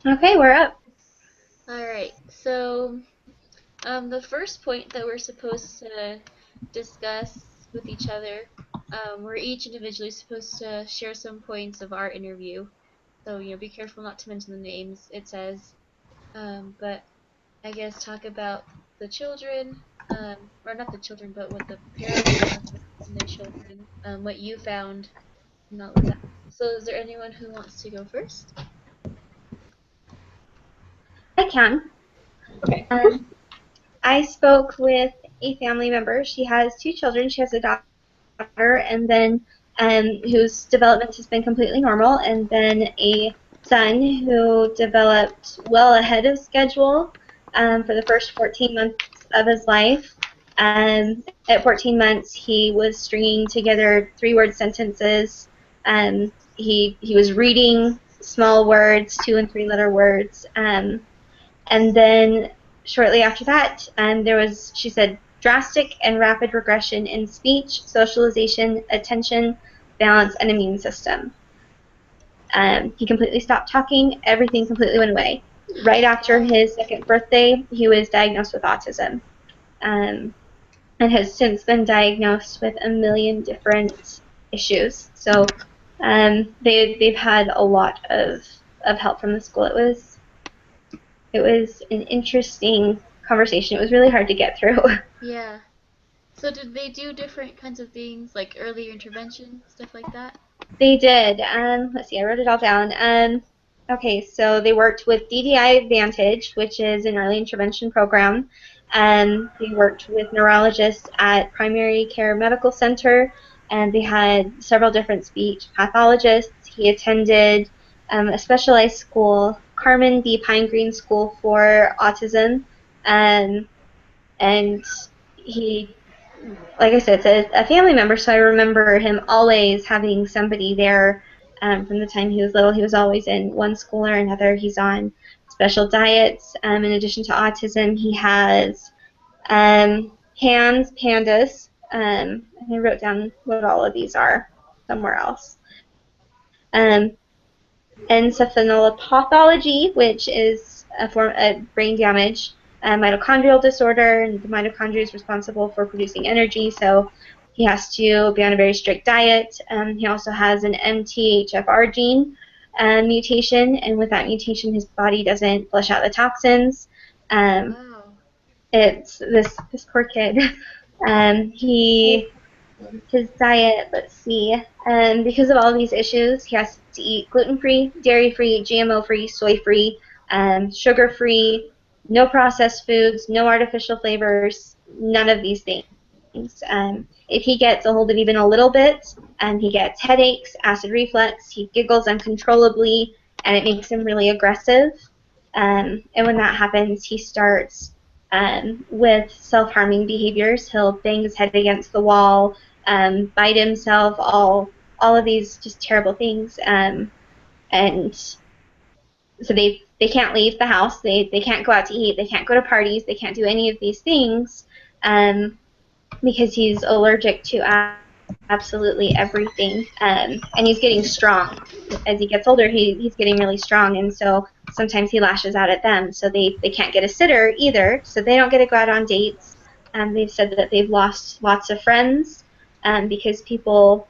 Okay, we're up. Alright, so the first point that we're supposed to discuss with each other, we're each individually supposed to share some points of our interview. So, be careful not to mention the names, it says. But I guess talk about the children, or not the children, but what the parents found in their children, what you found, and all of that. So, is there anyone who wants to go first? I can. Okay. Um, I spoke with a family member. She has two children. She has a daughter, and then whose development has been completely normal, and then a son who developed well ahead of schedule for the first 14 months of his life. At 14 months, he was stringing together three-word sentences. He was reading small words, two and three-letter words. And then shortly after that, there was, she said, drastic and rapid regression in speech, socialization, attention, balance, and immune system. He completely stopped talking. Everything completely went away. Right after Wow. his second birthday, he was diagnosed with autism, um, and has since been diagnosed with a million different issues. So they've had a lot of help from the school. It was an interesting conversation. It was really hard to get through. Yeah. So did they do different kinds of things like earlier intervention, stuff like that? They did. Let's see, I wrote it all down. Okay, so they worked with DDI Advantage, which is an early intervention program. They worked with neurologists at Primary Care Medical Center, and they had several different speech pathologists. He attended a specialized school, Carmen B. Pine Green School for Autism, um, and he, like I said, it's a family member, so I remember him always having somebody there from the time he was little. He was always in one school or another. He's on special diets. In addition to autism, he has hands, pandas. And I wrote down what all of these are somewhere else. Um, encephalopathy, which is a form of brain damage, mitochondrial disorder, and the mitochondria is responsible for producing energy, so he has to be on a very strict diet. He also has an MTHFR gene mutation, and with that mutation, his body doesn't flush out the toxins. Um, Wow. it's this poor kid. He his diet, let's see, because of all these issues, he has to eat gluten-free, dairy-free, GMO-free, soy-free, sugar-free, no processed foods, no artificial flavors, none of these things. If he gets a hold of even a little bit, he gets headaches, acid reflux, he giggles uncontrollably, and it makes him really aggressive. And when that happens, he starts with self-harming behaviors. He'll bang his head against the wall, bite himself, all of these just terrible things. And so they can't leave the house. They can't go out to eat. They can't go to parties. They can't do any of these things um, because he's allergic to absolutely everything. And he's getting strong as he gets older. He's getting really strong, and so sometimes he lashes out at them. So they can't get a sitter either. So they don't get to go out on dates. They've said that they've lost lots of friends because people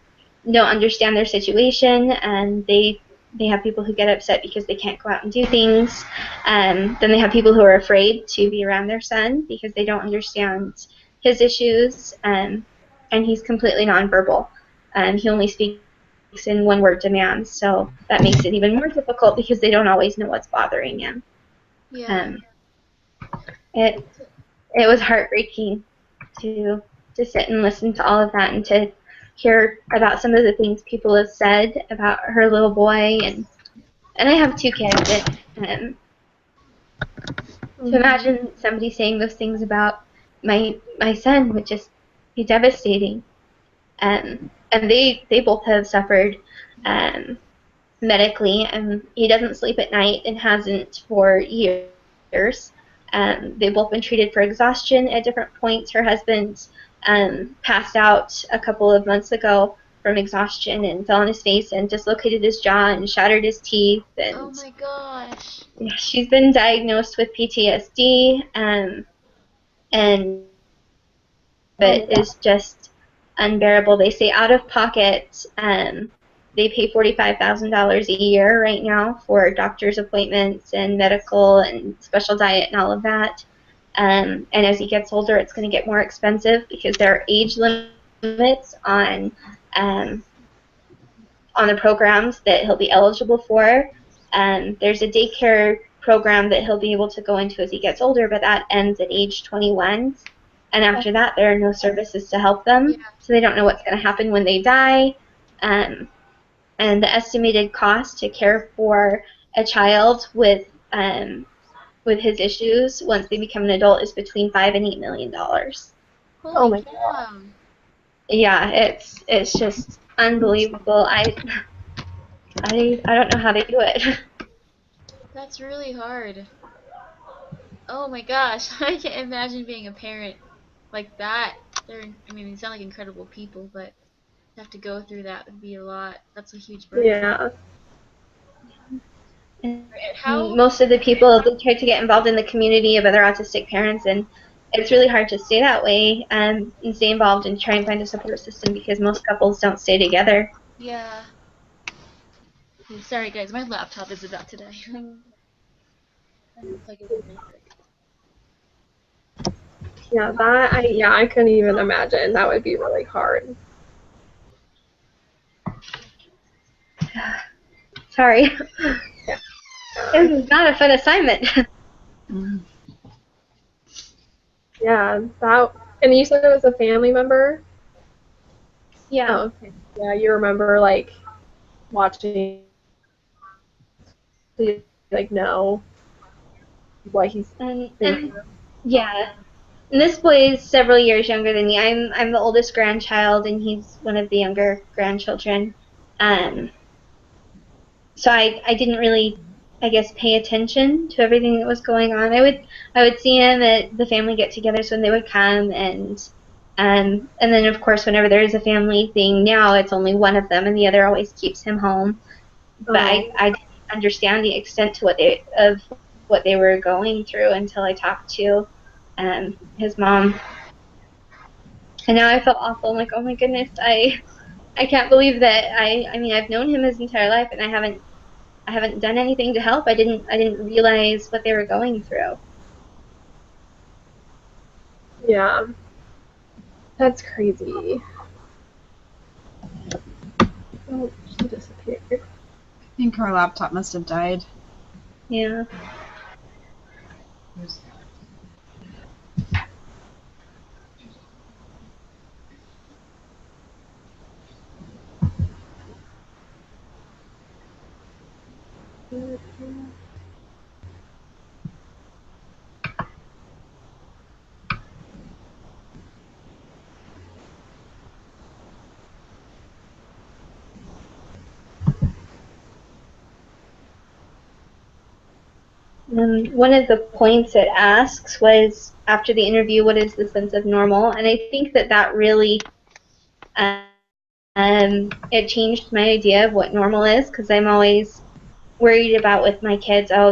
don't understand their situation, and they have people who get upset because they can't go out and do things. Then they have people who are afraid to be around their son because they don't understand his issues, and he's completely nonverbal. He only speaks in one-word demands, so that makes it even more difficult because they don't always know what's bothering him. Yeah. Um, it it was heartbreaking to sit and listen to all of that and to hear about some of the things people have said about her little boy, and I have two kids, and to Mm-hmm. imagine somebody saying those things about my son would just be devastating. And they both have suffered um, medically, and he doesn't sleep at night and hasn't for years. They've both been treated for exhaustion at different points. Her husband passed out a couple of months ago from exhaustion and fell on his face and dislocated his jaw and shattered his teeth. And Oh my gosh. yeah, she's been diagnosed with PTSD, and Oh my it is just unbearable. They say out of pocket, they pay $45,000 a year right now for doctor's appointments and medical and special diet and all of that. And as he gets older, it's going to get more expensive because there are age limits on the programs that he'll be eligible for. There's a daycare program that he'll be able to go into as he gets older, but that ends at age 21. And after that, there are no services to help them, Yeah. so they don't know what's going to happen when they die. And the estimated cost to care for a child with his issues once they become an adult is between $5 and $8 million. Holy my cow. Yeah, it's just unbelievable. I don't know how they do it. That's really hard. Oh my gosh. I can't imagine being a parent like that. I mean, they sound like incredible people, but to have to go through that would be a lot. That's a huge burden. Yeah. And How? most of the people, they try to get involved in the community of other autistic parents, and it's really hard to stay that way and stay involved and try and find a support system because most couples don't stay together. Yeah. Okay, sorry guys, my laptop is about to die. Unplug it really quick. Yeah, I couldn't even imagine. That would be really hard. Sorry. Yeah. This is not a fun assignment. Yeah, and you said it was a family member? Yeah. Oh, okay. Yeah, you remember like watching, like know what he's And yeah. And this boy is several years younger than me. I'm the oldest grandchild, and he's one of the younger grandchildren. So I didn't really, I guess, pay attention to everything that was going on. I would see him at the family get-togethers when they would come, and then of course whenever there is a family thing now, it's only one of them, and the other always keeps him home. But I didn't understand the extent to what they were going through until I talked to his mom. And now I felt awful. I'm like, oh my goodness, I can't believe that I mean I've known him his entire life, and I haven't done anything to help. I didn't realize what they were going through. Yeah. That's crazy. Oh, she disappeared. I think her laptop must have died. Yeah. One of the points it asks was after the interview, what is the sense of normal? And I think that really it changed my idea of what normal is, because I'm always worried about with my kids. Oh,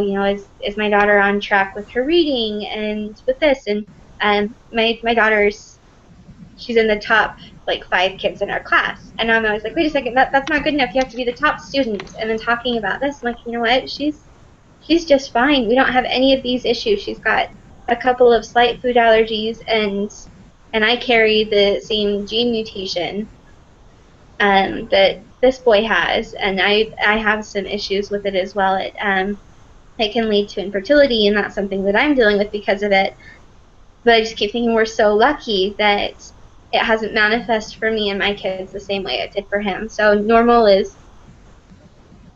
is my daughter on track with her reading and with this? And my daughter's she's in the top like 5 kids in our class, and I'm always like, wait a second, that's not good enough. You have to be the top student. And then talking about this, I'm like, you know what? She's just fine. We don't have any of these issues. She's got a couple of slight food allergies, and I carry the same gene mutation that this boy has, and I have some issues with it as well. It can lead to infertility, and that's something that I'm dealing with because of it. But I just keep thinking we're so lucky that it hasn't manifested for me and my kids the same way it did for him. So normal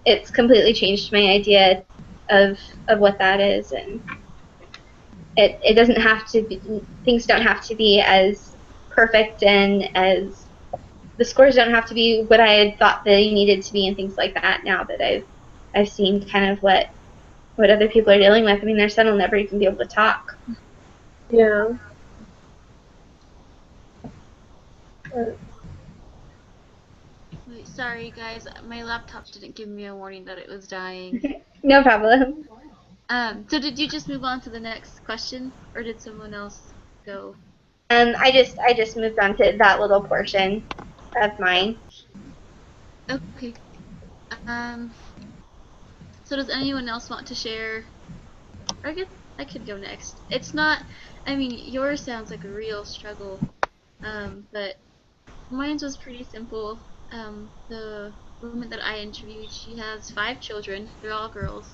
it's completely changed my idea of what that is, and it doesn't have to be, things don't have to be as perfect, and as the scores don't have to be what I had thought they needed to be, and things like that. Now that I've seen kind of what other people are dealing with. I mean, their son will never even be able to talk. Yeah. Sorry, guys. My laptop didn't give me a warning that it was dying. No problem. So did you just move on to the next question, or did someone else go? I just moved on to that little portion of mine. Okay. Um. So does anyone else want to share? Or I guess I could go next. It's not. I mean, yours sounds like a real struggle. But mine was pretty simple. The woman that I interviewed, she has 5 children. They're all girls.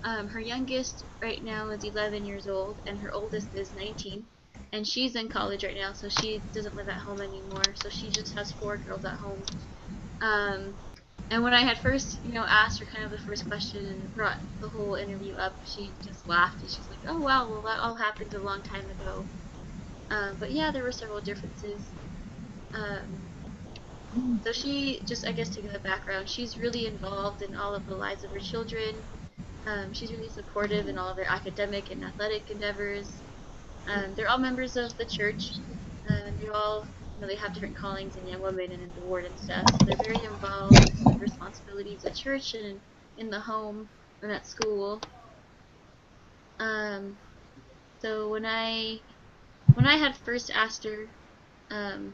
Her youngest right now is 11 years old, and her oldest is 19. And she's in college right now, so she doesn't live at home anymore. So she just has 4 girls at home. Um, and when I had first, asked her kind of the first question and brought the whole interview up, she just laughed and she's like, "Oh wow, well that all happened a long time ago." But yeah, there were several differences. So she just, I guess, to give a background, she's really involved in all of the lives of her children. She's really supportive in all of their academic and athletic endeavors. They're all members of the church. They're all, they have different callings in Young Women and in the ward and stuff. So they're very involved with responsibilities at church and in the home and at school. So when I had first asked her, um,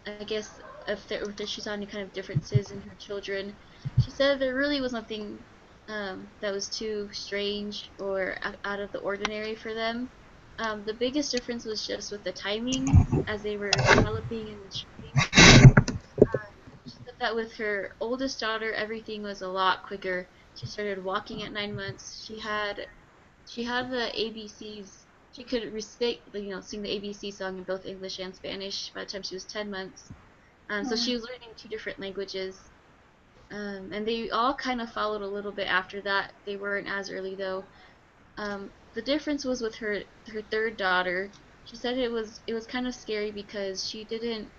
I guess if she saw any kind of differences in her children, she said there really was nothing that was too strange or out of the ordinary for them. The biggest difference was just with the timing as they were developing and maturing. She said that with her oldest daughter, everything was a lot quicker. She started walking at 9 months. She had the ABCs. She could recite, sing the ABC song in both English and Spanish by the time she was 10 months. So she was learning 2 different languages. And they all kind of followed a little bit after that. They weren't as early though. The difference was with her third daughter. She said it was kind of scary because she didn't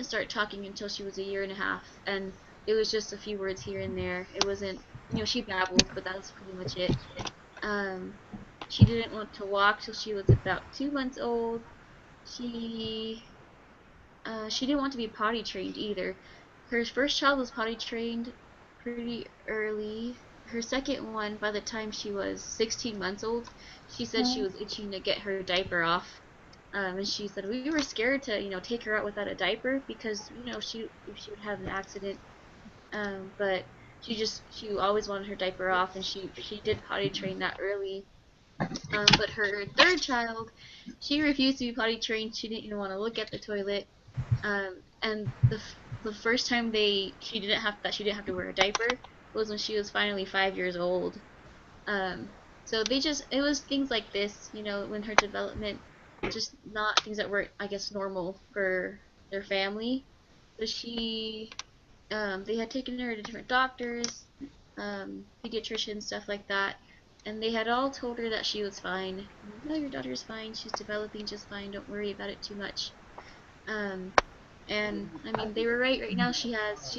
start talking until she was a year and a half, and it was just a few words here and there. It wasn't, she babbled, but that was pretty much it. Um, she didn't want to walk till she was about 2 months old. She she didn't want to be potty trained either. Her first child was potty trained pretty early. Her second one, by the time she was 16 months old, she said she was itching to get her diaper off. And she said we were scared to, take her out without a diaper because, if she would have an accident. But she always wanted her diaper off, and she did potty train that early. But her third child, she refused to be potty trained. She didn't even want to look at the toilet. And the first time she didn't have to wear a diaper was when she was finally 5 years old. Um, so it was things like this, when her development, just not things that were, I guess, normal for their family. So they had taken her to different doctors, pediatricians, stuff like that, and they had all told her that she was fine. No, your daughter's fine. She's developing just fine. Don't worry about it too much. Um, and I mean, they were right. Right now, she's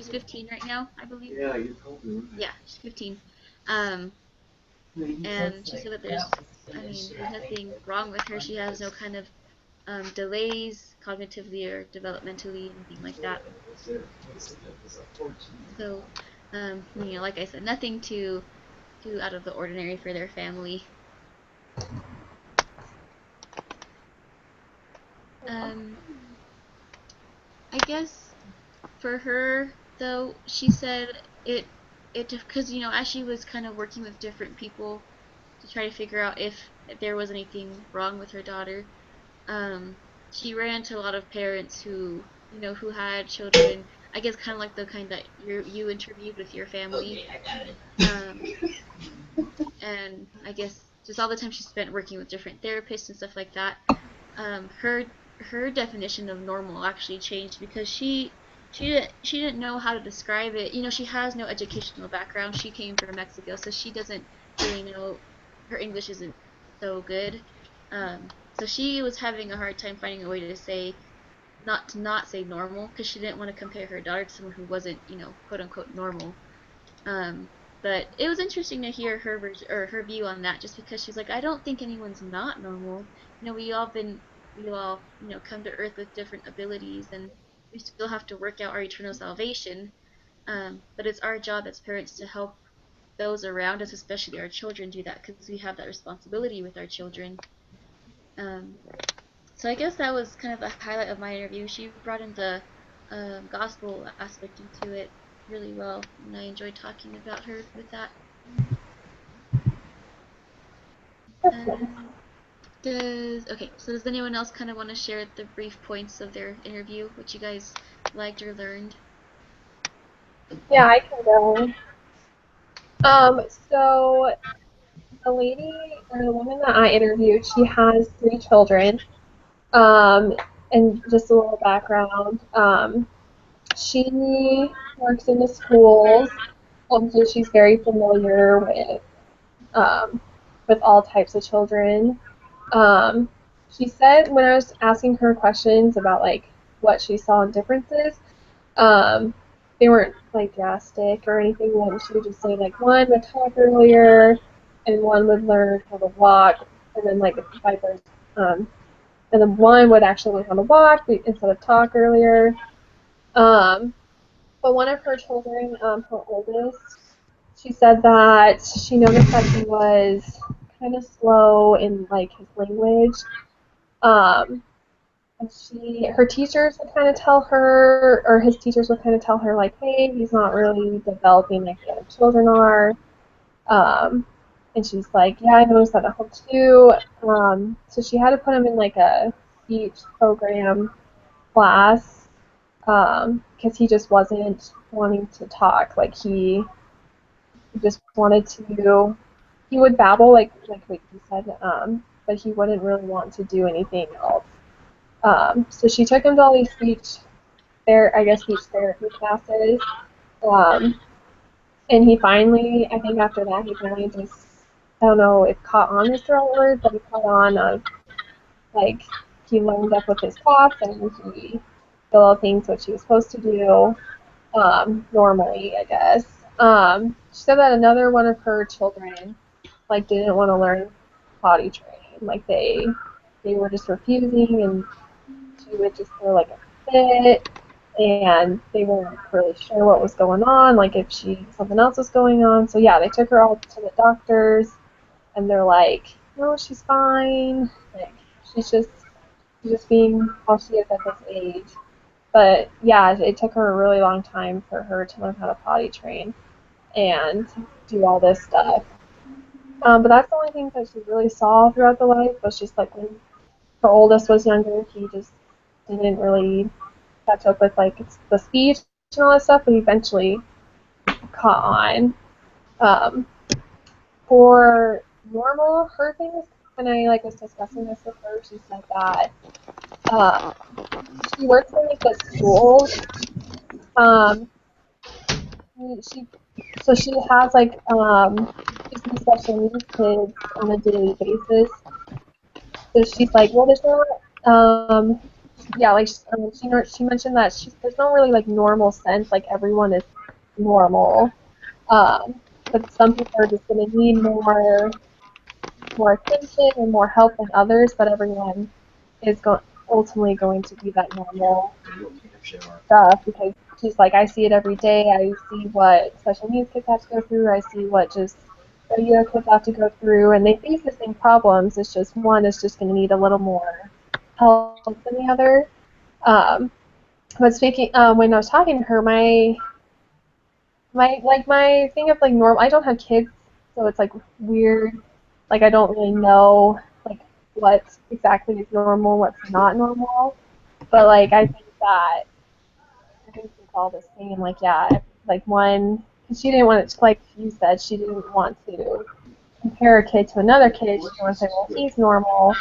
15 right now, I believe. Yeah, you told me. Yeah, she's 15. Um, and she said that there's nothing wrong with her. She has no kind of delays cognitively or developmentally, anything like that. So, like I said, nothing too out of the ordinary for their family. I guess for her though, she said it because as she was kind of working with different people to try to figure out if there was anything wrong with her daughter, she ran into a lot of parents who had children. I guess kind of like the kind that you interviewed with your family, and I guess just all the time she spent working with different therapists and stuff like that. Her definition of normal actually changed because she didn't know how to describe it. She has no educational background. She came from Mexico, so she doesn't really know. Her English isn't so good. So she was having a hard time finding a way to say not say normal because she didn't want to compare her daughter to someone who wasn't, quote unquote normal. But it was interesting to hear her view on that, just because she's like, I don't think anyone's not normal. We all come to Earth with different abilities, and we still have to work out our eternal salvation. But it's our job as parents to help those around us, especially our children, do that because we have that responsibility with our children. Um, so I guess that was kind of the highlight of my interview. She brought in the gospel aspect into it really well, and I enjoyed talking about her with that. Does anyone else kind of want to share the brief points of their interview, what you guys liked or learned? Yeah, I can go. So the lady or the woman that I interviewed, she has 3 children. And just a little background. She works in the schools, so she's very familiar with all types of children. Um, she said when I was asking her questions about like what she saw in differences, um, they weren't like drastic or anything. When she would just say like one would talk earlier, and one would learn how to walk, and then like vice um, and then one would actually learn how to walk instead of talk earlier. Um, but one of her children, her oldest, she said that she noticed that he was kind of slow in like his language. Um, and her teachers would kind of tell her, or his teachers would kind of tell her like, hey, he's not really developing like the other children are. Um, and she's like, yeah, I noticed that at home too. So she had to put him in like a speech program class because he just wasn't wanting to talk. Like he just wanted to. He would babble like what you said, but he wouldn't really want to do anything else. So she took him to all these speech therapy classes. Um, and he finally, I think after that, he finally just, I don't know if caught on is the right word, but he caught on like, he learned up with his class and he did all the things what she was supposed to do normally, I guess. She said that another one of her children, like, didn't want to learn potty training. Like, they were just refusing, and she would just throw, like, a fit, and they weren't really sure what was going on, like, if something else was going on. So, yeah, they took her all to the doctors, and they're like, no, she's fine. Like, she's just being how she is at this age. But yeah, it took her a really long time for her to learn how to potty train and do all this stuff. But that's the only thing that she really saw throughout the life was just like when her oldest was younger, he just didn't really catch up with like the speech and all that stuff, but he eventually caught on. Um, for normal, her thing was when I like was discussing this with her, she said that uh, she works in like the schools. Um, she so she has like she sees special needs kids on a daily basis. So she's like, well, there's not yeah, like she mentioned that there's no really like normal sense, like everyone is normal. But some people are just gonna need more attention and more help than others, but everyone is ultimately going to be that normal stuff because she's like, I see it every day. I see what special needs kids have to go through. I see what just regular kids have to go through, and they face the same problems. It's just one is just going to need a little more help than the other. But speaking, when I was talking to her, my thing of like normal. I don't have kids, so it's like weird. Like I don't really know like what exactly is normal, what's not normal. But like I think that I think it's all the same. Like yeah, like one, cause she didn't want to, like you said, she didn't want to compare a kid to another kid. She didn't want to say, well, he's normal,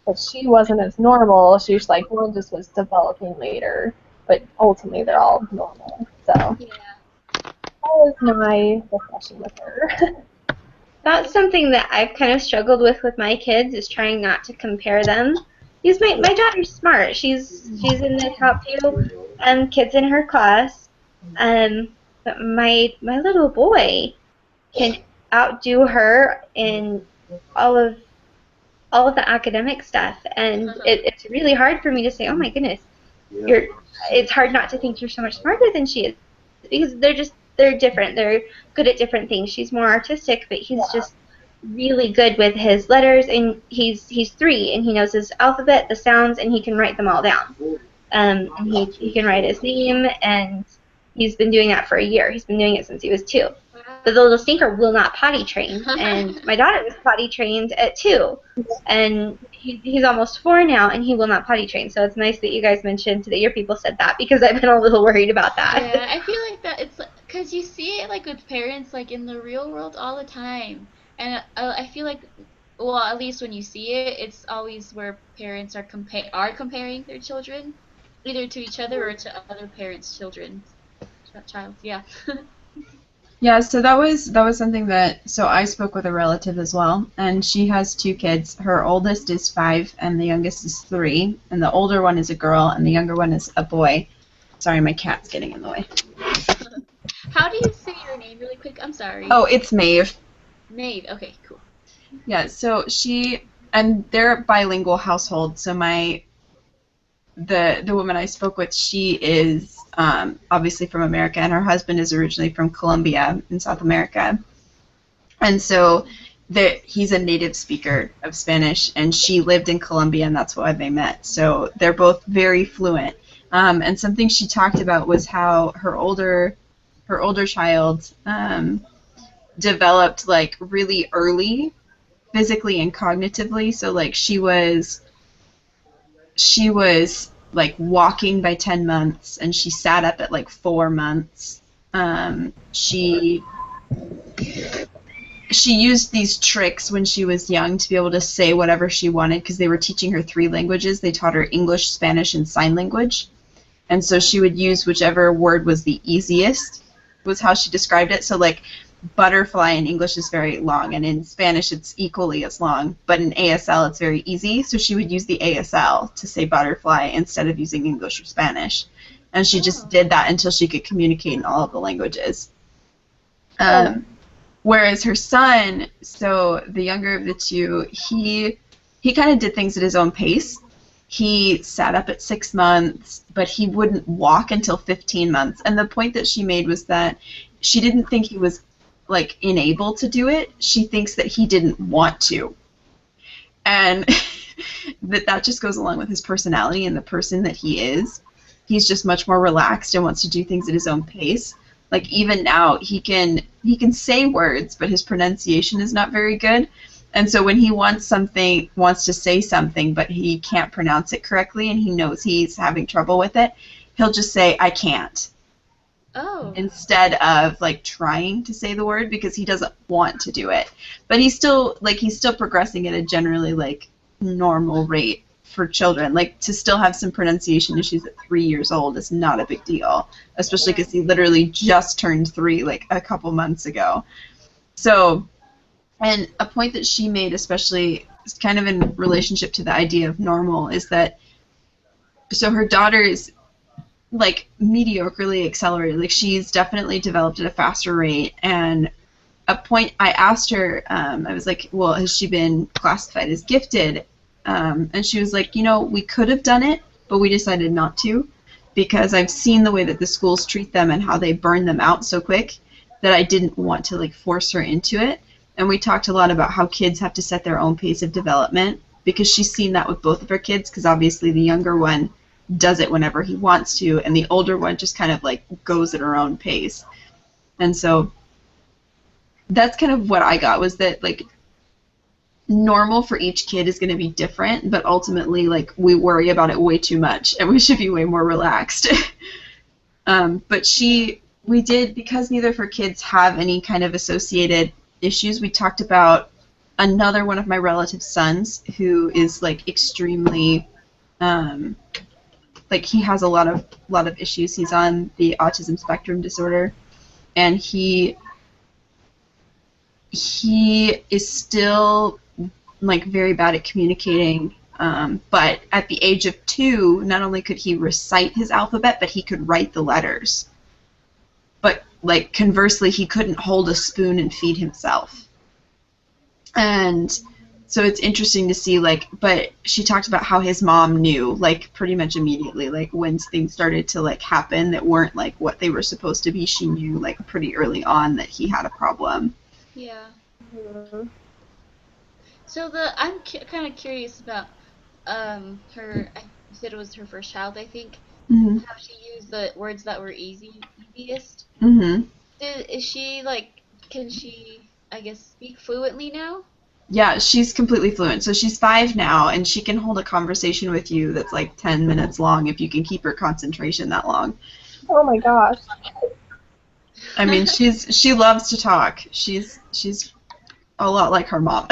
but she wasn't as normal. She was like one just was developing later, but ultimately they're all normal. So Yeah. that was my discussion with her. That's something that I've kind of struggled with my kids is trying not to compare them. Because my daughter's smart. She's in the top few kids in her class. But my little boy can outdo her in all of the academic stuff, and it's really hard for me to say, oh my goodness, it's hard not to think you're so much smarter than she is, because they're different. They're good at different things. She's more artistic, but he's just really good with his letters, and he's 3 and he knows his alphabet, the sounds, and he can write them all down. And he can write his name, and he's been doing that for a year. He's been doing it since he was 2. But the little stinker will not potty train, and my daughter was potty trained at 2, and he's almost 4 now, and he will not potty train. So it's nice that you guys mentioned that your people said that, because I've been a little worried about that. Yeah, I feel like that it's because you see it like with parents like in the real world all the time, and I feel like, well, at least when you see it, it's always where parents are comparing their children, either to each other or to other parents' children, child. Yeah. Yeah, so that was something that, so I spoke with a relative as well, and she has 2 kids. Her oldest is 5 and the youngest is 3, and the older one is a girl and the younger one is a boy. Sorry, my cat's getting in the way. How do you say your name really quick? I'm sorry. Oh, it's Maeve. Maeve. Okay, cool. Yeah, so and they're a bilingual household, so the woman I spoke with, she is obviously from America, and her husband is originally from Colombia in South America. And so he's a native speaker of Spanish, and she lived in Colombia, and that's why they met. So they're both very fluent. And something she talked about was how her older child developed like really early, physically and cognitively. So like she was like walking by 10 months, and she sat up at like 4 months. She used these tricks when she was young to be able to say whatever she wanted, because they were teaching her 3 languages. They taught her English, Spanish, and sign language. And so she would use whichever word was the easiest, was how she described it. So like butterfly in English is very long, and in Spanish it's equally as long, but in ASL it's very easy, so she would use the ASL to say butterfly instead of using English or Spanish. And she just did that until she could communicate in all of the languages. Whereas her son, so the younger of the 2, he kind of did things at his own pace. He sat up at 6 months, but he wouldn't walk until 15 months. And the point that she made was that she didn't think he was like unable to do it. She thinks that he didn't want to. And that just goes along with his personality and the person that he is. He's just much more relaxed and wants to do things at his own pace. Like even now he can say words, but his pronunciation is not very good. And so when he wants to say something, but he can't pronounce it correctly and he knows he's having trouble with it, he'll just say, "I can't." Oh. Instead of like trying to say the word, because he doesn't want to do it. But he's still progressing at a generally like normal rate for children. Like to still have some pronunciation issues at 3 years old is not a big deal, especially because he literally just turned 3 like a couple months ago. So, and a point that she made, especially kind of in relationship to the idea of normal, is that so her daughter is like mediocrely accelerated. Like she's definitely developed at a faster rate. And a point I asked her, I was like, well, has she been classified as gifted? And she was like, we could have done it, but we decided not to, because I've seen the way that the schools treat them and how they burn them out so quick that I didn't want to like force her into it. And we talked a lot about how kids have to set their own pace of development, because she's seen that with both of her kids, because obviously the younger one does it whenever he wants to, and the older one just kind of like goes at her own pace. And so that's kind of what I got, was that like normal for each kid is going to be different, but ultimately like we worry about it way too much and we should be way more relaxed. But we did, because neither of her kids have any kind of associated issues, we talked about another one of my relative's sons who is like extremely like he has a lot of issues. He's on the autism spectrum disorder, and he is still like very bad at communicating. But at the age of 2, not only could he recite his alphabet, but he could write the letters. But like conversely, he couldn't hold a spoon and feed himself. And So it's interesting to see, like, but she talked about how his mom knew, like, pretty much immediately, like, when things started to, like, happen that weren't, like, what they were supposed to be. She knew, like, pretty early on that he had a problem. Yeah. Mhm. So I'm kind of curious about her. You said it was her first child, I think. Mm-hmm. How she used the words that were easiest. Mm-hmm. Is she like? Can she? I guess speak fluently now. Yeah, she's completely fluent. So she's 5 now, and she can hold a conversation with you that's, like, 10 minutes long if you can keep her concentration that long. Oh my gosh. I mean, she loves to talk. She's a lot like her mom.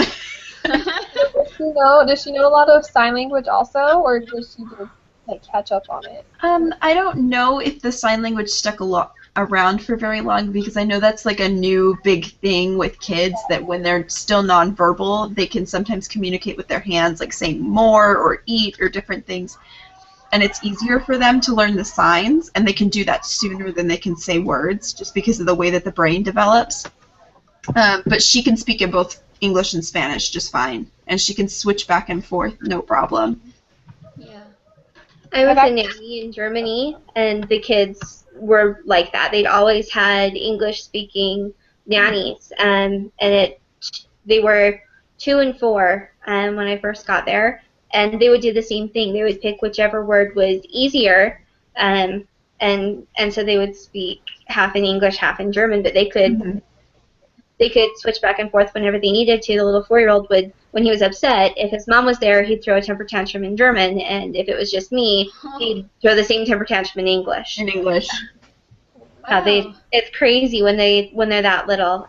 Does she know a lot of sign language also, or does she just like catch up on it? I don't know if the sign language stuck around for very long, because I know that's like a new big thing with kids, that when they're still nonverbal, they can sometimes communicate with their hands, like saying more or eat or different things. And it's easier for them to learn the signs, and they can do that sooner than they can say words, just because of the way that the brain develops. But she can speak in both English and Spanish just fine, and she can switch back and forth, no problem. Yeah. I was a nanny in Germany, and the kids were like that. They'd always had English-speaking nannies, and they were 2 and 4 when I first got there, and they would do the same thing. They would pick whichever word was easier, and so they would speak half in English, half in German, but Mm-hmm. they could switch back and forth whenever they needed to. The little 4-year-old would, when he was upset, if his mom was there, he'd throw a temper tantrum in German, and if it was just me, he'd throw the same temper tantrum in English. In English. Wow. It's crazy when they're that little.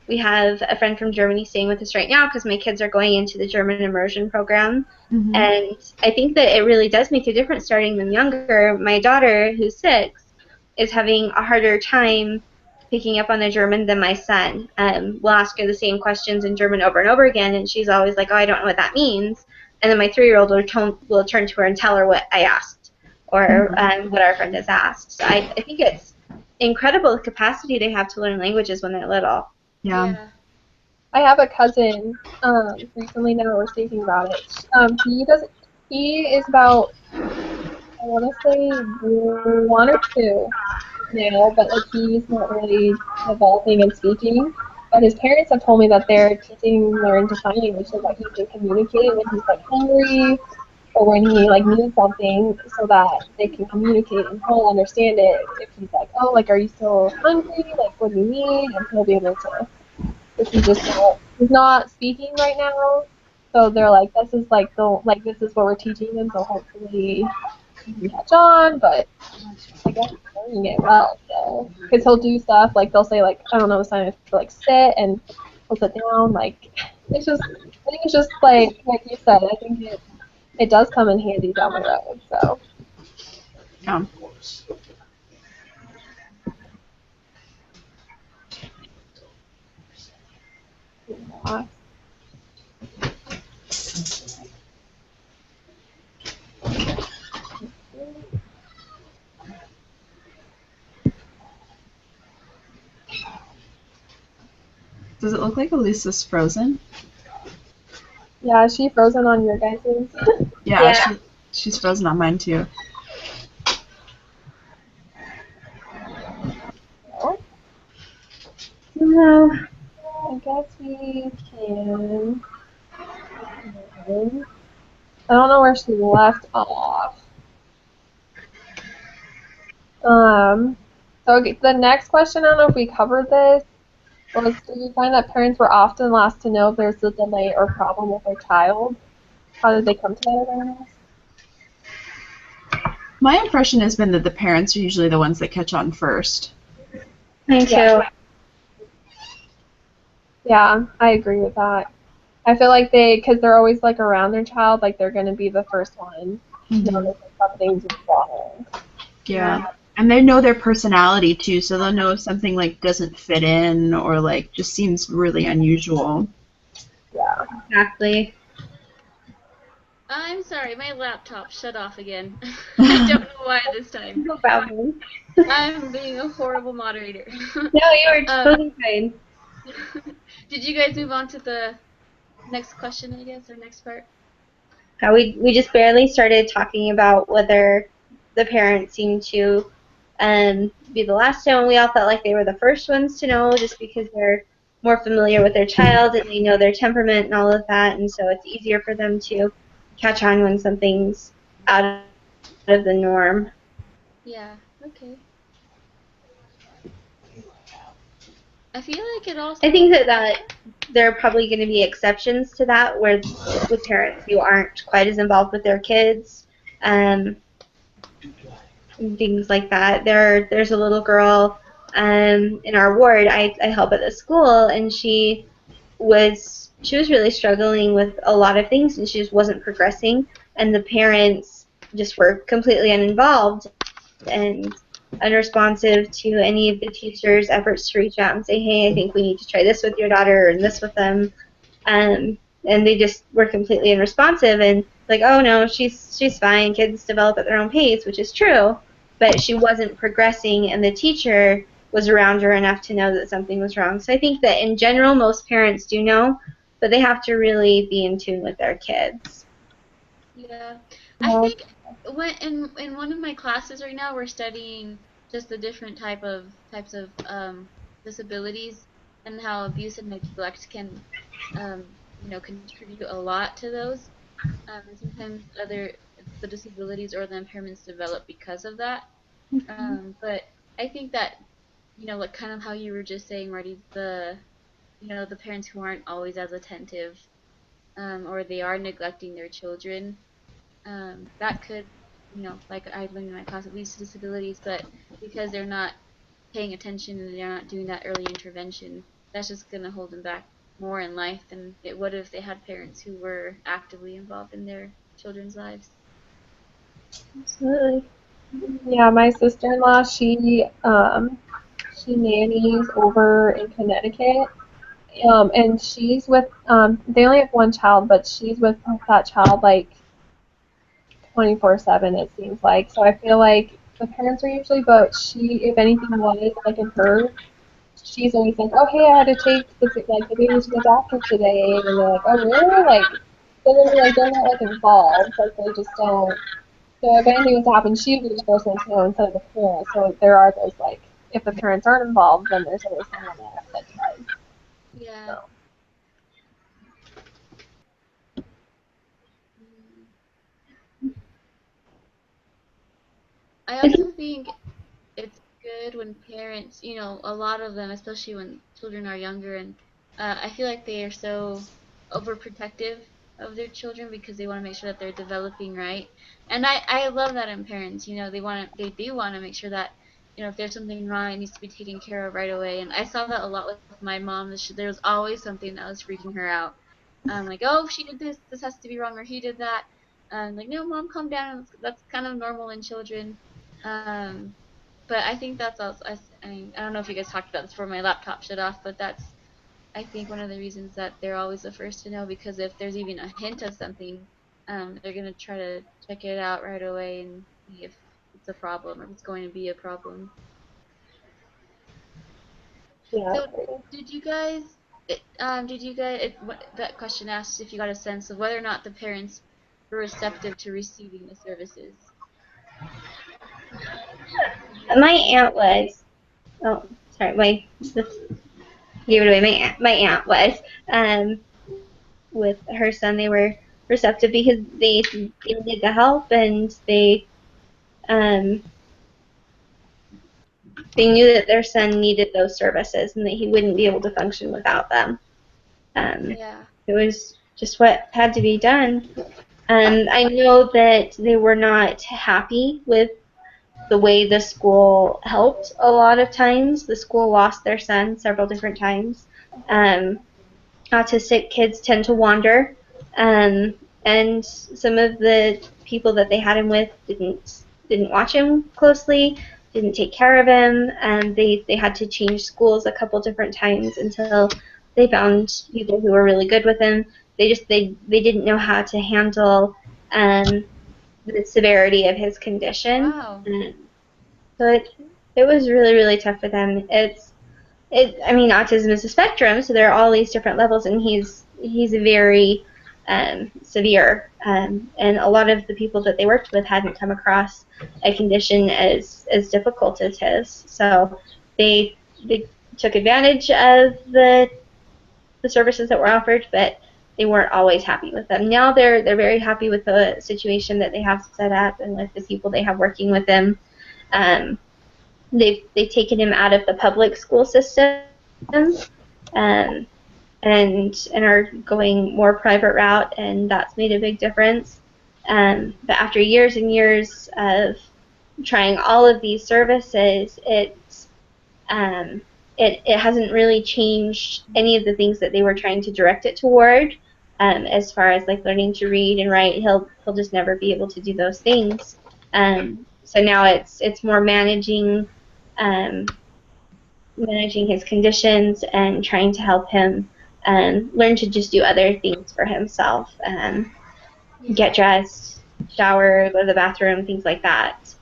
We have a friend from Germany staying with us right now because my kids are going into the German immersion program, Mm-hmm. and I think that it really does make a difference starting them younger. My daughter, who's 6, is having a harder time picking up on the German than my son. We'll ask her the same questions in German over and over again, and she's always like, "Oh, I don't know what that means." And then my 3-year-old will turn to her and tell her what I asked, or what our friend has asked. So I think it's incredible the capacity they have to learn languages when they're little. Yeah. I have a cousin. Recently, now we're speaking about it. He is about, I want to say 1 or 2 now, but like he's not really developing and speaking. But his parents have told me that they're teaching learn to sign language so that he can communicate when he's like hungry or when he like needs something, so that they can communicate and he'll understand it. If he's like, oh, like, are you still hungry? Like, what do you need? And he'll be able to. If he's not speaking right now, so they're like, this is what we're teaching him. So hopefully he can catch on. But I guess he's learning it well, so because he'll do stuff like they'll say like, I don't know the sign for like sit, and he'll sit down. Like I think it's just like you said. I think it does come in handy down the road. So Yeah. yeah. Does it look like Elisa's frozen? Yeah, is she frozen on your guys'? Yeah. She's frozen on mine too. No. I guess we can. I don't know where she left off. So okay, the next question, I don't know if we covered this, was, do you find that parents were often last to know if there's a delay or problem with their child? How did they come to that awareness? My impression has been that the parents are usually the ones that catch on first. Me too. Yeah. Yeah, I agree with that. I feel like because they're always like around their child, like they're gonna be the first one to notice if something's wrong. Yeah. And they know their personality too, so they'll know if something like doesn't fit in or like just seems really unusual. Yeah. Exactly. I'm sorry, my laptop shut off again. I don't know why this time. No problem. I'm being a horrible moderator. No, you were totally fine. Did you guys move on to the next question, I guess, or next part. We just barely started talking about whether the parents seemed to be the last to know, and we all felt like they were the first ones to know just because they're more familiar with their child and they know their temperament and all of that, and so it's easier for them to catch on when something's out of the norm. Yeah. Okay. I feel like it also. I think that there are probably going to be exceptions to that, where with parents who aren't quite as involved with their kids, and things like that. There's a little girl in our ward. I help at the school, and she was really struggling with a lot of things, and she just wasn't progressing. And the parents just were completely uninvolved and unresponsive to any of the teachers' efforts to reach out and say, hey, I think we need to try this with your daughter and this with them. And they just were completely unresponsive and like, oh no, she's fine. Kids develop at their own pace, which is true, but she wasn't progressing, and the teacher was around her enough to know that something was wrong. So I think that in general, most parents do know, but they have to really be in tune with their kids. Yeah. I think when in one of my classes right now we're studying just the different types of disabilities and how abuse and neglect can contribute a lot to those. And sometimes the disabilities or the impairments develop because of that. But I think that like kind of how you were just saying, Marty, the parents who aren't always as attentive, or they are neglecting their children, that could, like I learned in my class, it leads to disabilities, but because they're not paying attention and they're not doing that early intervention, that's just going to hold them back more in life than it would if they had parents who were actively involved in their children's lives. Absolutely. Yeah, my sister-in-law, she nannies over in Connecticut. And she's with they only have one child, but she's with that child like 24/7 it seems like. So I feel like the parents are usually, but she, if anything was like in her, she's always like, oh hey, I had to take the baby to the doctor today, and they're like, oh really? Like they're not like involved, like they just don't. So if anything was to happen, she'd be the first one to know instead of the parents. So there are those like, if the parents aren't involved, then there's always someone else that does. Yeah. So. I also think it's good when parents, a lot of them, especially when children are younger, and I feel like they are so overprotective of their children because they want to make sure that they're developing right. And I love that in parents, they do want to make sure that, if there's something wrong, it needs to be taken care of right away. And I saw that a lot with my mom. There was always something that was freaking her out. Like, oh, she did this, this has to be wrong, or he did that. Like, no, mom, calm down. That's kind of normal in children. Um, but I think that's also, I don't know if you guys talked about this before my laptop shut off, but that's, I think, one of the reasons that they're always the first to know, because if there's even a hint of something, they're going to try to check it out right away and see if it's a problem or if it's going to be a problem. Yeah. So, did you guys, that question asked if you got a sense of whether or not the parents were receptive to receiving the services? My aunt was. Oh, sorry. Gave it away. My aunt was. Um, with her son, they were receptive because they needed the help, and um, they knew that their son needed those services and that he wouldn't be able to function without them. Yeah. It was just what had to be done. I know that they were not happy with the way the school helped a lot of times. The school lost their son several different times. Autistic kids tend to wander, and some of the people that they had him with didn't watch him closely, didn't take care of him, and they had to change schools a couple different times until they found people who were really good with him. They didn't know how to handle the severity of his condition. Wow. So it was really, really tough for them. I mean, autism is a spectrum, so there are all these different levels, and he's he's very severe, and a lot of the people that they worked with hadn't come across a condition as difficult as his. So they took advantage of the services that were offered, but they weren't always happy with them. Now they're very happy with the situation that they have set up and with the people they have working with them. They've taken him out of the public school system, um, and are going more private route, and that's made a big difference. But after years and years of trying all of these services, it hasn't really changed any of the things that they were trying to direct it toward. As far as like learning to read and write, he'll just never be able to do those things. So now it's more managing his conditions and trying to help him learn to just do other things for himself, get dressed, shower, go to the bathroom, things like that,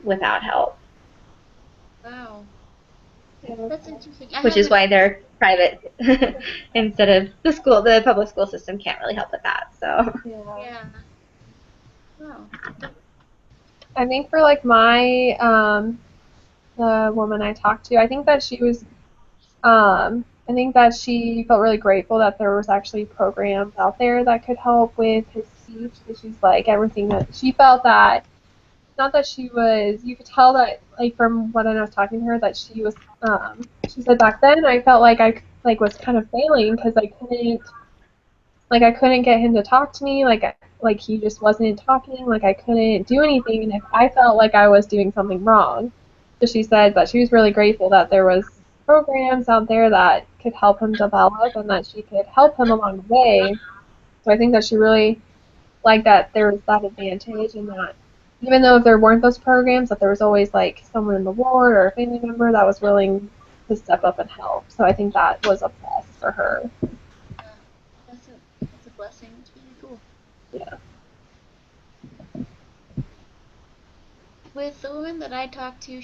without help. Wow. Yeah. That's interesting. Which is why they're private instead of the public school system can't really help with that. So Yeah. Wow. I think for like my the woman I talked to, I think that she was I think that she felt really grateful that there was actually programs out there that could help with his speech, because she's like everything that she felt that not that she was, you could tell that like from what I was talking to her that she was she said back then I felt like I like was kind of failing because I couldn't get him to talk to me, like he just wasn't talking, like I couldn't do anything, and if I felt like I was doing something wrong. So she said that she was really grateful that there was programs out there that could help him develop and that she could help him along the way. So I think that she really liked that there was that advantage, and that even though if there weren't those programs, that there was always like someone in the ward or a family member that was willing to step up and help. So I think that was a plus for her. That's a blessing. It's really cool. Yeah. With the woman that I talked to,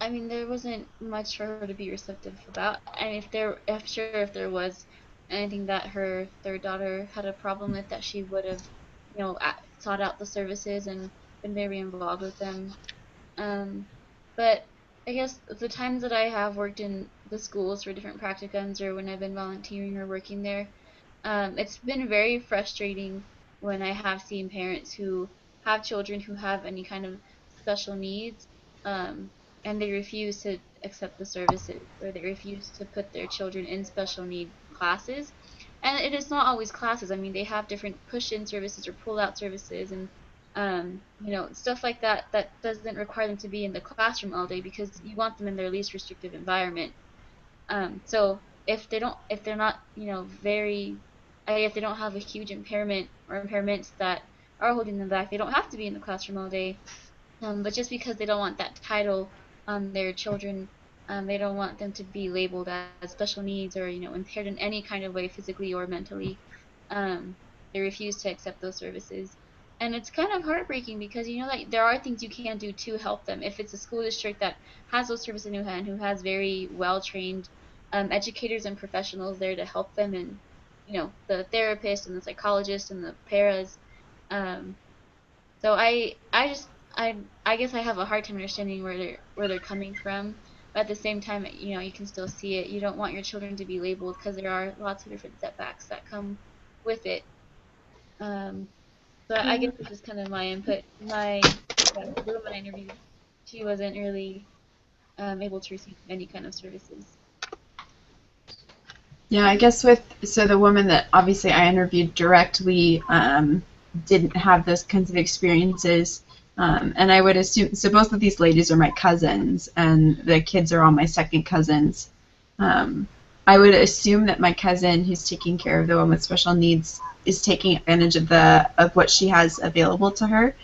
I mean, there wasn't much for her to be receptive about. And if there was anything that their daughter had a problem with, that she would have, sought out the services and been very involved with them. But I guess the times that I have worked in the schools for different practicums, or when I've been volunteering or working there, it's been very frustrating when I have seen parents who have children who have any kind of special needs, um, and they refuse to accept the services, or they refuse to put their children in special need classes. And it is not always classes. I mean, they have different push-in services or pull-out services, and stuff like that that doesn't require them to be in the classroom all day, because you want them in their least restrictive environment. So if they're not, if they don't have a huge impairment or impairments that are holding them back, they don't have to be in the classroom all day. But just because they don't want that title on their children, they don't want them to be labeled as special needs or, impaired in any kind of way, physically or mentally. They refuse to accept those services. And it's kind of heartbreaking, because that there are things you can do to help them. If it's a school district that has those services in hand, who has very well trained educators and professionals there to help them, and the therapist and the psychologist and the paras. Um, so I guess I have a hard time understanding where they're coming from. But at the same time, you can still see it. You don't want your children to be labeled, because there are lots of different setbacks that come with it. So I guess this is kind of my input. The woman I interviewed, she wasn't really able to receive any kind of services. Yeah, I guess so the woman that obviously I interviewed directly didn't have those kinds of experiences. And I would assume, so both of these ladies are my cousins, and the kids are all my second cousins. I would assume that my cousin, who's taking care of the one with special needs, is taking advantage of what she has available to her.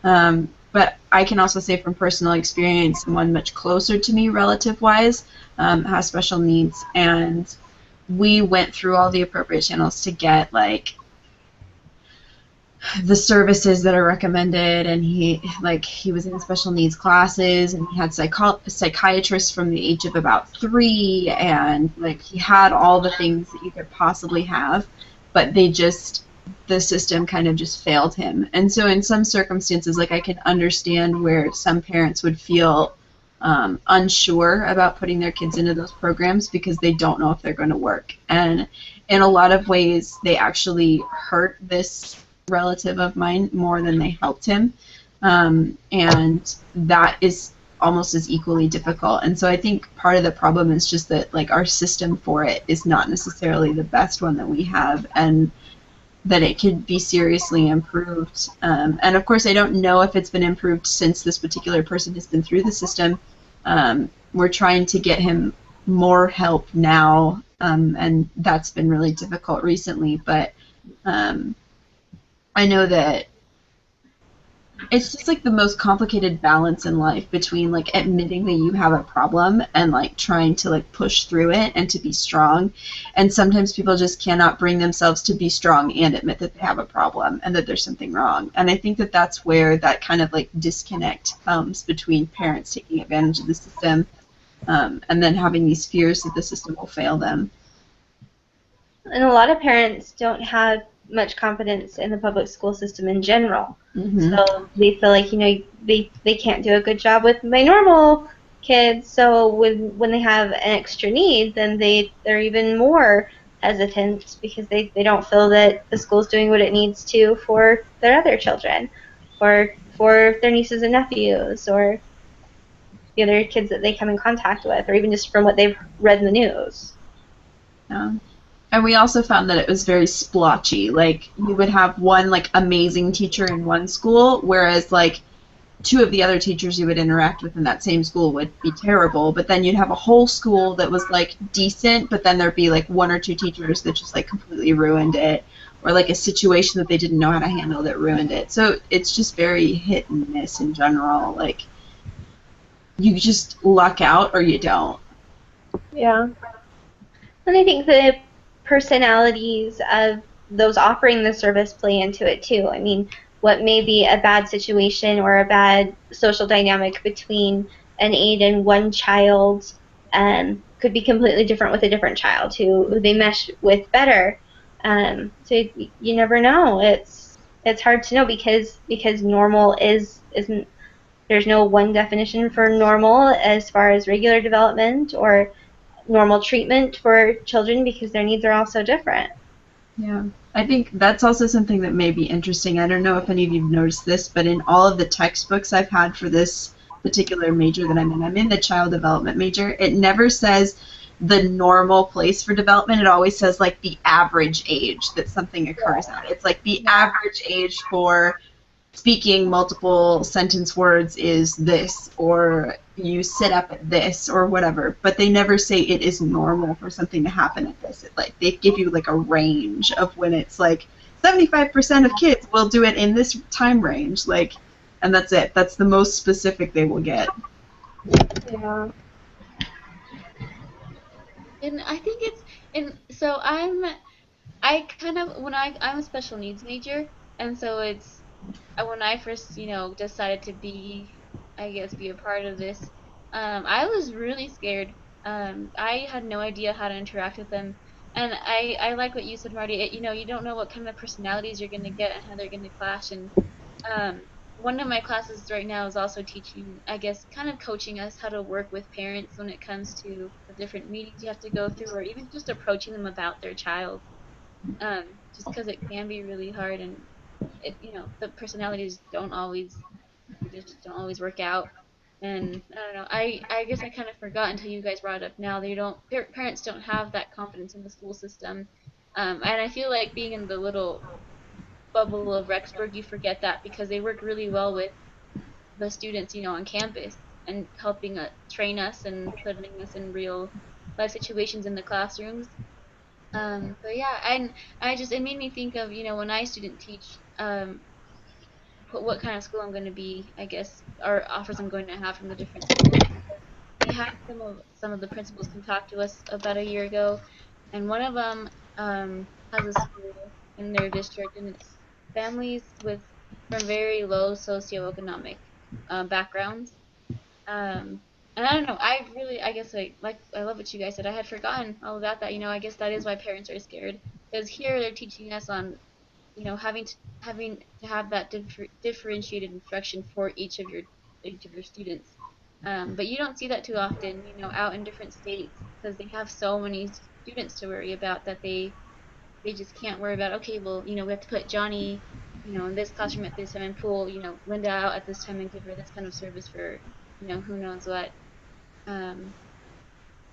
But I can also say from personal experience, someone much closer to me relative-wise has special needs, and we went through all the appropriate channels to get, like, the services that are recommended, and he was in special needs classes, and he had psychiatrists from the age of about 3, and like he had all the things that you could possibly have, but the system kind of just failed him. And so in some circumstances, like I can understand where some parents would feel unsure about putting their kids into those programs because they don't know if they're going to work. And in a lot of ways, they actually hurt this relative of mine more than they helped him. And that is almost as equally difficult. And so I think part of the problem is just that like our system for it is not necessarily the best one that we have, and that it could be seriously improved. And of course, I don't know if it's been improved since this particular person has been through the system. We're trying to get him more help now, and that's been really difficult recently. But I know that it's just like the most complicated balance in life between like admitting that you have a problem and like trying to like push through it and to be strong. And sometimes people just cannot bring themselves to be strong and admit that they have a problem and that there's something wrong. And I think that that's where that kind of like disconnect comes between parents taking advantage of the system and then having these fears that the system will fail them. And a lot of parents don't have much confidence in the public school system in general. Mm-hmm. So they feel like, they can't do a good job with my normal kids. So when they have an extra need, then they're even more hesitant because they don't feel that the school's doing what it needs to for their other children, or for their nieces and nephews, or the other kids that they come in contact with, or even just from what they've read in the news. Yeah. And we also found that it was very splotchy. Like, you would have one, like, amazing teacher in one school, whereas, like, 2 of the other teachers you would interact with in that same school would be terrible. But then you'd have a whole school that was, like, decent, but then there'd be, like, 1 or 2 teachers that just, like, completely ruined it. Or, like, a situation that they didn't know how to handle that ruined it. So it's just very hit and miss in general. Like, you just luck out or you don't. Yeah. And I think the personalities of those offering the service play into it too. I mean, what may be a bad situation or a bad social dynamic between an aide and one child could be completely different with a different child who they mesh with better. So you never know. It's hard to know because normal isn't. There's no one definition for normal as far as regular development or normal treatment for children, because their needs are all so different. Yeah, I think that's also something that may be interesting. I don't know if any of you have noticed this, but in all of the textbooks I've had for this particular major that I'm in the child development major, it never says the normal place for development. It always says like the average age that something occurs at. It's like the average age for speaking multiple sentence words is this, or you sit up at this, or whatever. But they never say it is normal for something to happen at this. Like, they give you like a range of when it's like 75% of kids will do it in this time range, like, and that's it. That's the most specific they will get. Yeah. And I think so I'm a special needs major, and so it's when I first, decided to be a part of this, I was really scared. I had no idea how to interact with them, and I like what you said, Marty. You don't know what kind of personalities you're going to get and how they're going to clash. And one of my classes right now is also teaching, kind of coaching us how to work with parents when it comes to the different meetings you have to go through, or even just approaching them about their child. Just because it can be really hard, and the personalities just don't always work out. And I don't know. I guess I kind of forgot until you guys brought it up. Now they don't. Parents don't have that confidence in the school system, and I feel like being in the little bubble of Rexburg, you forget that because they work really well with the students, on campus, and helping train us and putting us in real life situations in the classrooms. But yeah, and it made me think of, when I student teach, what kind of school I'm going to be, or offers I'm going to have from the different schools. We had some of the principals come talk to us about a year ago, and one of them has a school in their district, and families from very low socioeconomic backgrounds. And I don't know. I guess I love what you guys said. I had forgotten all about that. I guess that is why parents are scared, because here they're teaching us on, having to have that differentiated instruction for each of your students. But you don't see that too often, out in different states, because they have so many students to worry about that they just can't worry about. Okay, well, we have to put Johnny, in this classroom at this time and pull, Linda out at this time and give her this kind of service for, who knows what. Um,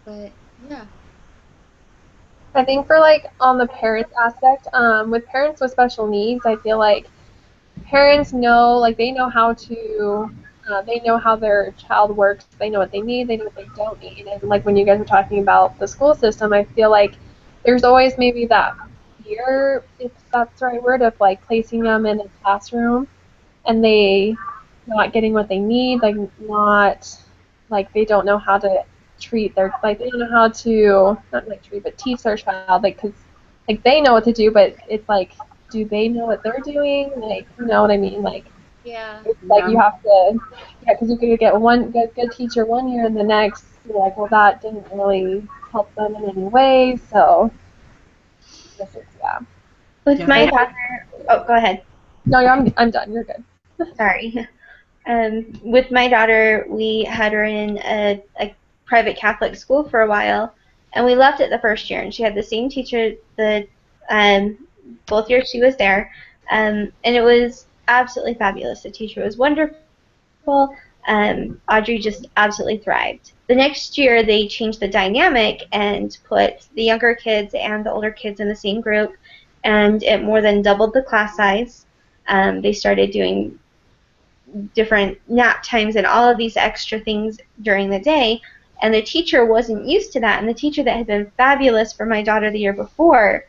but yeah, I think for like on the parents aspect, with parents with special needs, I feel like parents know, like they know how to, they know how their child works. They know what they need. They know what they don't need. And like when you guys were talking about the school system, I feel like there's always maybe that fear, if that's the right word, of like placing them in a classroom and they not getting what they need, like not, like they don't know how to treat their, like they don't know how to, not like treat, but teach their child, like, because like they know what to do, but it's like, do they know what they're doing? Like, you know what I mean? Like, yeah, it's like you have to, yeah, because you could get one good teacher one year and the next, you're like, well, that didn't really help them in any way, so I guess it's, yeah. With Yeah. my daughter, oh, go ahead. No, I'm done. You're good. Sorry. With my daughter, we had her in a private Catholic school for a while, and we left it the first year, and she had the same teacher um, both years she was there, and it was absolutely fabulous. The teacher was wonderful. Audrey just absolutely thrived. The next year, they changed the dynamic and put the younger kids and the older kids in the same group, and it more than doubled the class size. They started doing different nap times and all of these extra things during the day, and the teacher wasn't used to that, and the teacher that had been fabulous for my daughter the year before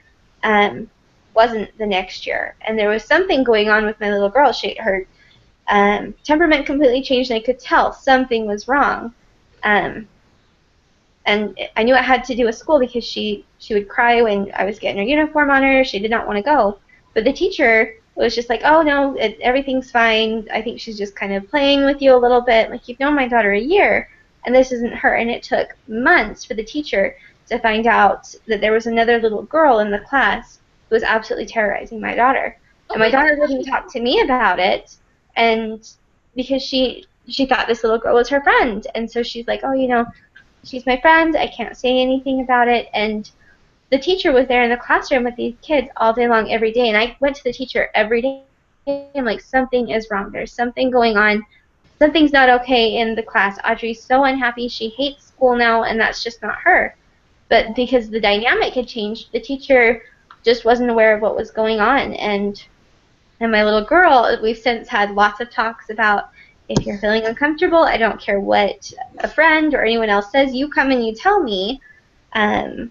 wasn't the next year, and there was something going on with my little girl. Her temperament completely changed, and I could tell something was wrong. Um, and I knew it had to do with school because she would cry when I was getting her uniform on her. She did not want to go. But the teacher was just like, oh, no, everything's fine. I think she's just kind of playing with you a little bit. Like, you've known my daughter a year, and this isn't her. And it took months for the teacher to find out that there was another little girl in the class who was absolutely terrorizing my daughter. oh And my my daughter gosh, wouldn't talk to me about it, and because she thought this little girl was her friend. And so she's like, oh, she's my friend. I can't say anything about it. And the teacher was there in the classroom with these kids all day long, every day. And I went to the teacher every day. I'm like, something is wrong. There's something going on. Something's not okay in the class. Audrey's so unhappy. She hates school now, and that's just not her. But because the dynamic had changed, the teacher just wasn't aware of what was going on. And my little girl, we've since had lots of talks about, if you're feeling uncomfortable, I don't care what a friend or anyone else says, you come and you tell me. And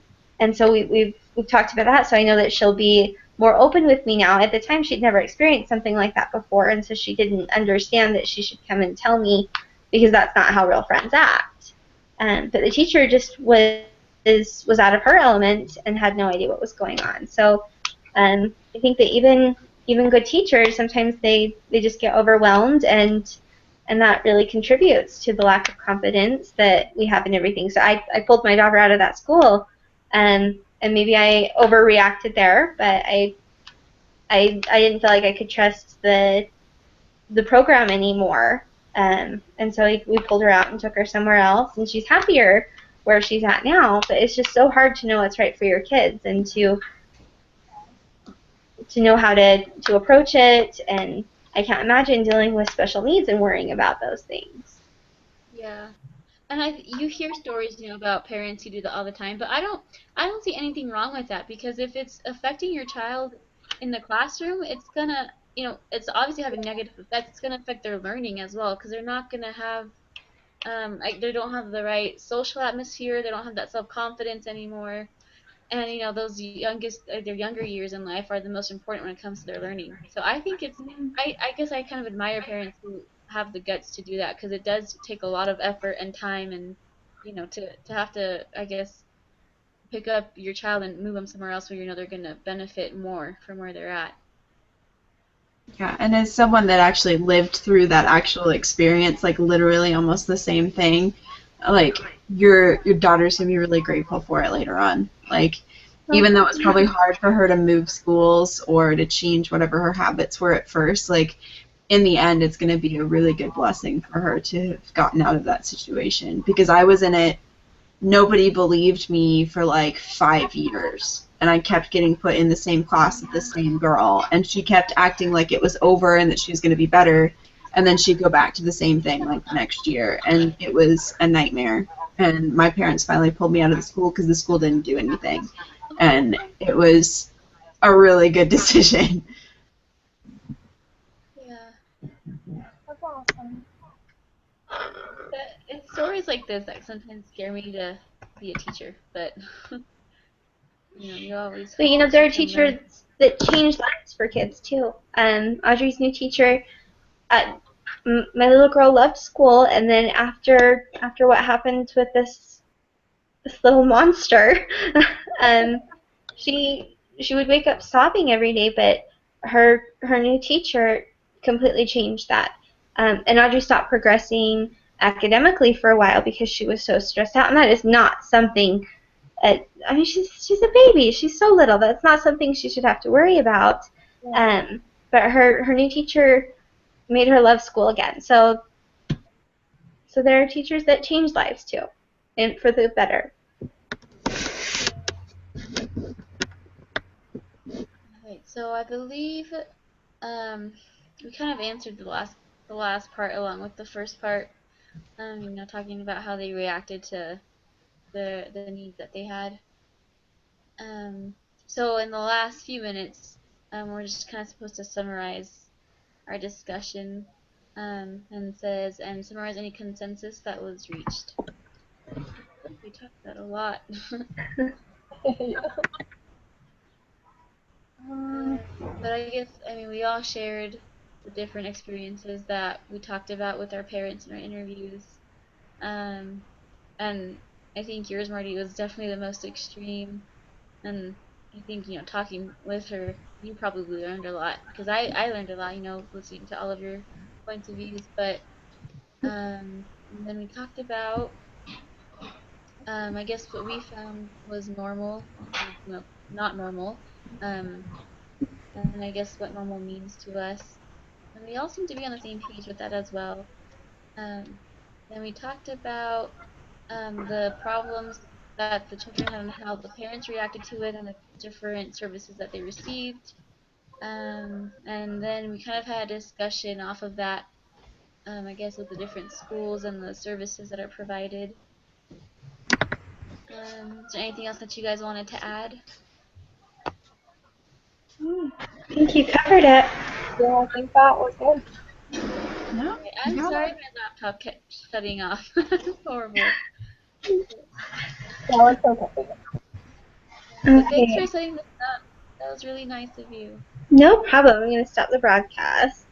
so we've talked about that, so I know that she'll be more open with me now. At the time, she'd never experienced something like that before, and so she didn't understand that she should come and tell me, because that's not how real friends act. But the teacher just was out of her element and had no idea what was going on. So I think that even good teachers, sometimes they just get overwhelmed, and that really contributes to the lack of confidence that we have in everything. So I pulled my daughter out of that school, and maybe I overreacted there, but I didn't feel like I could trust the program anymore. And so we pulled her out and took her somewhere else, and she's happier where she's at now. But it's just so hard to know what's right for your kids, and to know how to approach it. And I can't imagine dealing with special needs and worrying about those things. yeah. And you hear stories, about parents who do that all the time, but I don't see anything wrong with that, because if it's affecting your child in the classroom, it's gonna, it's obviously having negative effects. It's gonna affect their learning as well, because they're not gonna have, like, they don't have the right social atmosphere. They don't have that self-confidence anymore. And those their younger years in life are the most important when it comes to their learning. So I think I guess I kind of admire parents who have the guts to do that, because it does take a lot of effort and time, and to have to, I guess, pick up your child and move them somewhere else where they're going to benefit more from where they're at. Yeah, and as someone that actually lived through that actual experience, like literally almost the same thing, like your daughter's gonna be really grateful for it later on. Like even though it was probably hard for her to move schools or to change whatever her habits were at first, like in the end it's gonna be a really good blessing for her to have gotten out of that situation. Because I was in it, nobody believed me for like 5 years. And I kept getting put in the same class with the same girl. And she kept acting like it was over and that she was going to be better. And then she'd go back to the same thing like the next year. And it was a nightmare. And my parents finally pulled me out of the school because the school didn't do anything. And it was a really good decision. Yeah. That's awesome. But it's stories like this that sometimes scare me to be a teacher, but you always But hope there that are you can teachers learn. that change lives for kids too. Audrey's new teacher, my little girl loved school, and then after what happened with this little monster, um, she would wake up sobbing every day. But her new teacher completely changed that. And Audrey stopped progressing academically for a while because she was so stressed out, and that is not something. I mean, she's a baby. She's so little. That's not something she should have to worry about. But her new teacher made her love school again. So there are teachers that change lives too, and for the better. Alright, so I believe we kind of answered the last part along with the first part. Talking about how they reacted to the needs that they had. So in the last few minutes, we're just kind of supposed to summarize our discussion, and summarize any consensus that was reached. We talked about a lot. Yeah. But we all shared the different experiences that we talked about with our parents in our interviews. Um, and I think yours, Marty, was definitely the most extreme. And I think, talking with her, you probably learned a lot. Because I learned a lot, listening to all of your points of views. But and then we talked about, I guess what we found was normal, not normal. Um, and I guess what normal means to us. And we all seem to be on the same page with that as well. Um, then we talked about the problems that the children had and how the parents reacted to it and the different services that they received. And then we kind of had a discussion off of that, I guess, with the different schools and the services that are provided. Is there anything else that you guys wanted to add? I think you covered it. Yeah, I think that was good. No, Okay, you I'm got sorry it. my laptop kept shutting off. Horrible. Yeah, it's okay. But thanks for Okay. setting this up. That was really nice of you. No problem. I'm going to stop the broadcast.